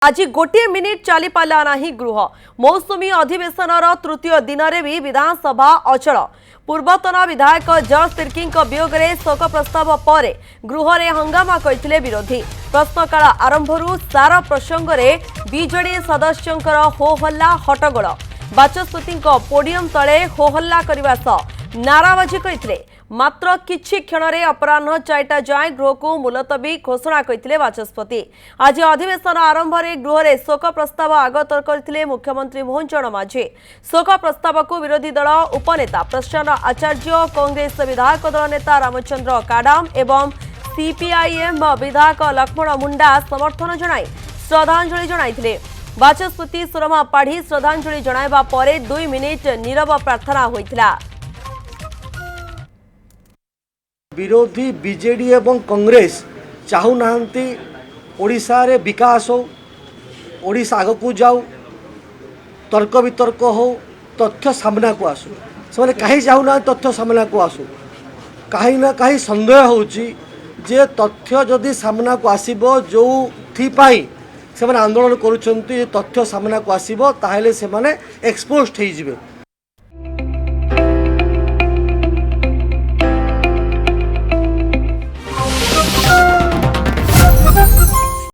आज गोटे मिनिट चली पाला नहीं गृह मौसुमी अधिवेशन तृतीय दिन में भी विधानसभा अचल। पूर्वतन विधायक जॉर्ज तिर्की वियोग में शोक प्रस्ताव पर गृह में हंगामा करते विरोधी। प्रश्नकाल आरंभ सारा प्रसंग में बीजेडी सदस्यंकर हो हल्ला हट्टगोल। बाचस्पति पोडियम तले हो हल्ला करने सह नाराबाजी करते। मात्र किछि क्षण रे अपराह्न 4टा जाए गृह को मुलतवी घोषणा करते बाचस्पति। आज अधिवेशन आरंभ में गृह में शोक प्रस्ताव आगत करते मुख्यमंत्री मोहन चरण माझी। शोक प्रस्ताव को विरोधी दल उपनेता प्रसन्न आचार्य, कांग्रेस विधायक दल नेता रामचंद्र काडाम एवं सीपीआईएम विधायक लक्ष्मण मुंडा समर्थन जणाई श्रद्धांजलि जणाइथिले। बाचस्पति सुरमा पाढ़ी श्रद्धांजलि जणाइबा परे 2 मिनिट नीरव प्रार्थना होइथिला। विरोधी बीजेडी एवं कांग्रेस चाहूना ओडिशा रे विकास हो, ओडिशा आग को जाऊ, तर्क वितर्क हो, तथ्य सामना को आसू। से कहीं चाहूना तथ्य सामना को आसू। कहीं ना कहीं संदेह होची जे तथ्य जदि सामना को आसीबो जो थी पाई से आंदोलन करुछंती तथ्य सामना को आसीबो ताहेले से माने एक्सपोज्ड हो जिवे।